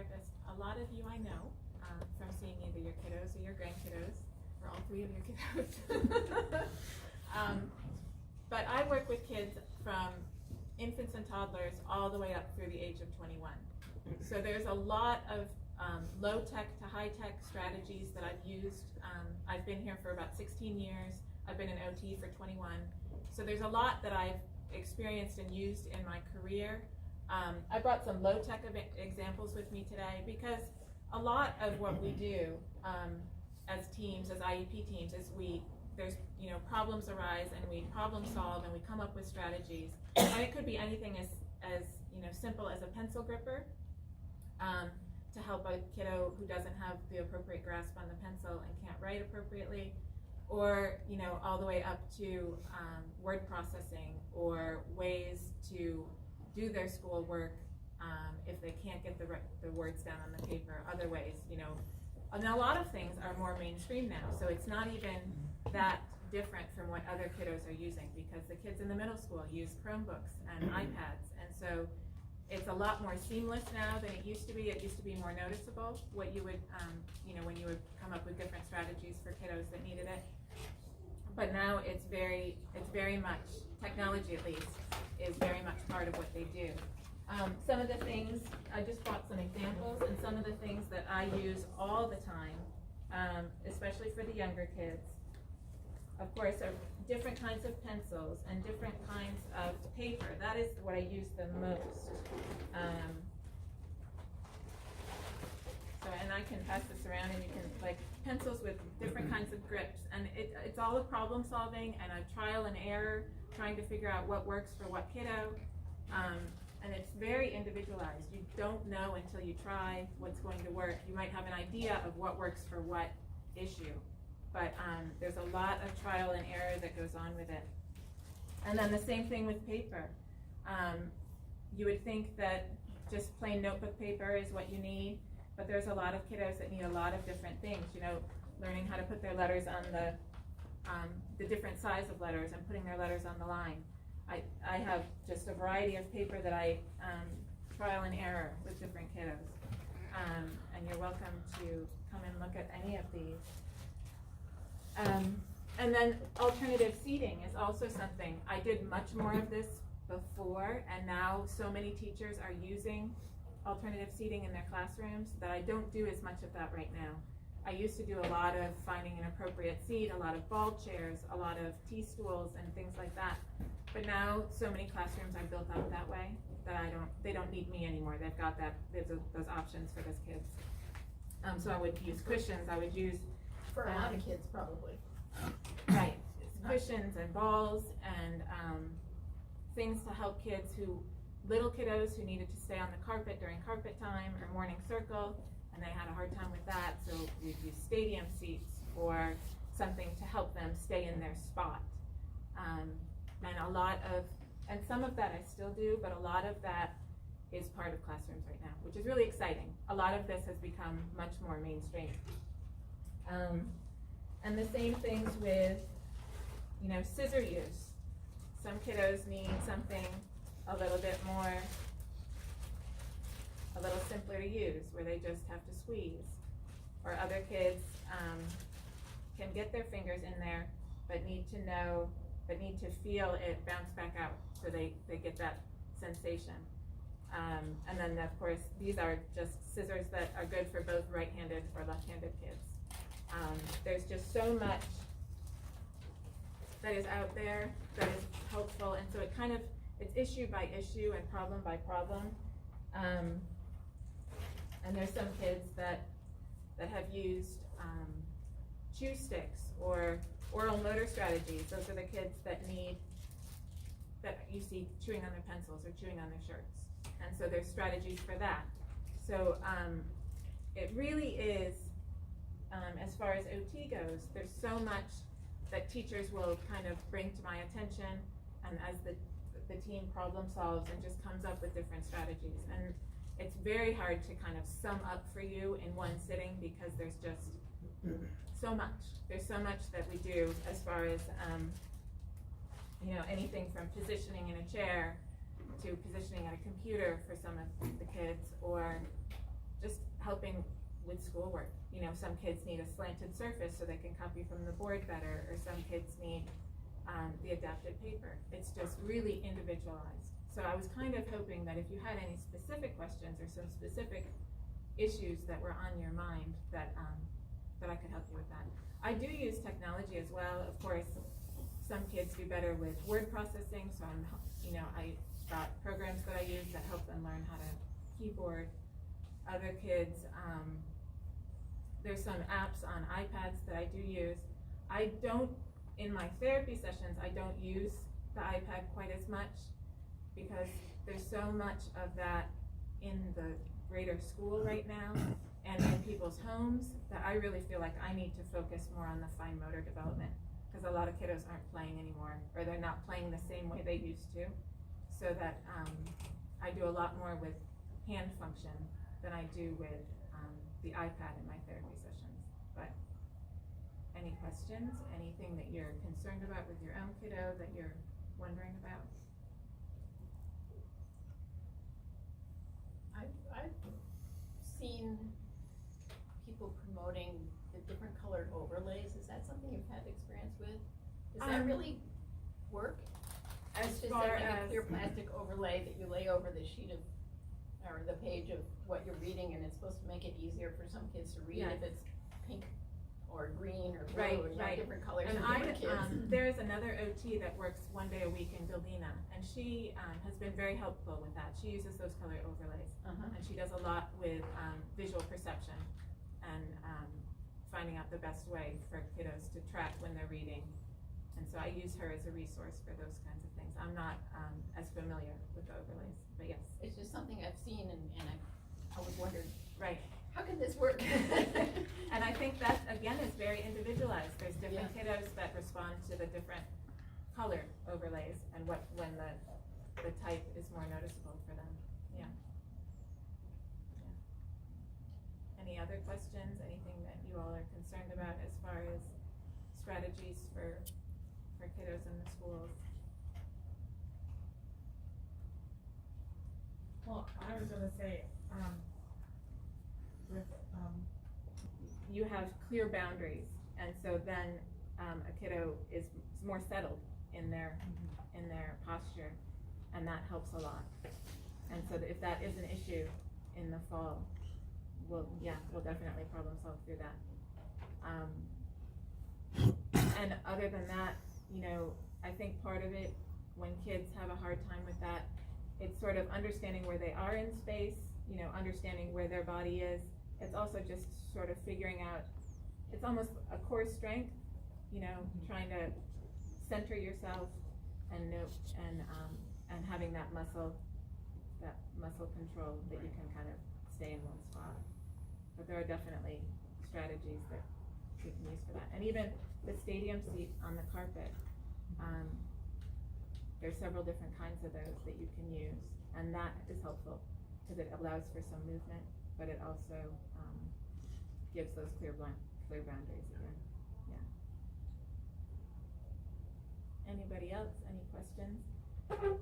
therapist. A lot of you I know from seeing either your kiddos or your grandkiddos, or all three of your kiddos. But I work with kids from infants and toddlers all the way up through the age of 21. So there's a lot of low-tech to high-tech strategies that I've used. I've been here for about 16 years. I've been an OT for 21. So there's a lot that I've experienced and used in my career. I brought some low-tech examples with me today because a lot of what we do as teams, as IEP teams, is there's problems arise and we problem solve and we come up with strategies. And it could be anything as simple as a pencil gripper to help a kiddo who doesn't have the appropriate grasp on the pencil and can't write appropriately, or all the way up to word processing or ways to do their schoolwork if they can't get the words down on the paper. Other ways, and a lot of things are more mainstream now, so it's not even that different from what other kiddos are using, because the kids in the middle school use Chromebooks and iPads, and so it's a lot more seamless now than it used to be. It used to be more noticeable what you would, when you would come up with different strategies for kiddos that needed it. But now it's very much, technology at least, is very much part of what they do. Some of the things, I just brought some examples, and some of the things that I use all the time, especially for the younger kids, of course, are different kinds of pencils and different kinds of paper. That is what I use the most. And I can pass this around, and you can, pencils with different kinds of grips, and it's all a problem solving and a trial and error, trying to figure out what works for what kiddo, and it's very individualized. You don't know until you try what's going to work. You might have an idea of what works for what issue, but there's a lot of trial and error that goes on with it. And then the same thing with paper. You would think that just plain notebook paper is what you need, but there's a lot of kiddos that need a lot of different things, learning how to put their letters on the different size of letters and putting their letters on the line. I have just a variety of paper that I trial and error with different kiddos. And you're welcome to come and look at any of these. And then alternative seating is also something. I did much more of this before, and now so many teachers are using alternative seating in their classrooms that I don't do as much of that right now. I used to do a lot of finding an appropriate seat, a lot of ball chairs, a lot of T-stools and things like that. But now so many classrooms are built up that way that they don't need me anymore. They've got those options for those kids. So I would use cushions. I would use for a lot of kids probably. Right, cushions and balls and things to help kids little kiddos who needed to stay on the carpet during carpet time or morning circle, and they had a hard time with that, so we'd use stadium seats or something to help them stay in their spot. And some of that I still do, but a lot of that is part of classrooms right now, which is really exciting. A lot of this has become much more mainstream. And the same things with, scissor use. Some kiddos need something a little simpler to use, where they just have to squeeze. Or other kids can get their fingers in there, but need to feel it bounce back out, so they get that sensation. And then of course, these are just scissors that are good for both right-handed or left-handed kids. There's just so much that is out there that is helpful, and so it's issue by issue and problem by problem. And there's some kids that have used chew sticks or oral motor strategies. Those are the kids that you see chewing on their pencils or chewing on their shirts. And so there's strategies for that. So it really is, as far as OT goes, there's so much that teachers will kind of bring to my attention, and as the team problem solves and just comes up with different strategies. And it's very hard to kind of sum up for you in one sitting, because there's just so much. There's so much that we do as far as anything from positioning in a chair to positioning at a computer for some of the kids, or just helping with schoolwork. You know, some kids need a slanted surface so they can copy from the board better, or some kids need the adapted paper. It's just really individualized. So I was kind of hoping that if you had any specific questions or some specific issues that were on your mind, that I could help you with that. I do use technology as well. Of course, some kids do better with word processing, so I got programs that I use that help them learn how to keyboard. Other kids, there's some apps on iPads that I do use. I don't, in my therapy sessions, I don't use the iPad quite as much because there's so much of that in the greater school right now and in people's homes that I really feel like I need to focus more on the fine motor development, because a lot of kiddos aren't playing anymore, or they're not playing the same way they used to. So that I do a lot more with hand function than I do with the iPad in my therapy sessions. But any questions? Anything that you're concerned about with your own kiddo that you're wondering about? I've seen people promoting the different colored overlays. Is that something you've had experience with? Does that really work? As It's just far having as a clear plastic overlay that you lay over the sheet of, or the page of what you're reading, and it's supposed to make it easier for some kids to read Yes. if it's pink or green or blue, Right, and you have right. different colors And for different kids. there is another OT that works one day a week in Delina, and she has been very helpful with that. She uses those color overlays, and she does a lot with visual perception and finding out the best way for kiddos to track when they're reading. And so I use her as a resource for those kinds of things. I'm not as familiar with the overlays, but yes. It's just something I've seen, and I always wondered, Right. how can this work? And I think that, again, is very individualized. There's different kiddos that respond to the different color overlays and when the type is more noticeable for them. Yeah. Any other questions? Anything that you all are concerned about as far as strategies for kiddos in the schools? Well, I was gonna say, with, You have clear boundaries, and so then a kiddo is more settled in their posture, and that helps a lot. And so if that is an issue in the fall, we'll definitely problem solve through that. And other than that, I think part of it, when kids have a hard time with that, it's sort of understanding where they are in space, understanding where their body is. It's also just sort of figuring out, it's almost a core strength, trying to center yourself and note and having that muscle control that you can kind of stay in one spot. But there are definitely strategies that you can use for that. And even the stadium seat on the carpet, there's several different kinds of those that you can use, and that is helpful because it allows for some movement, but it also gives those clear boundaries again. Yeah. Anybody else? Any questions? Anything?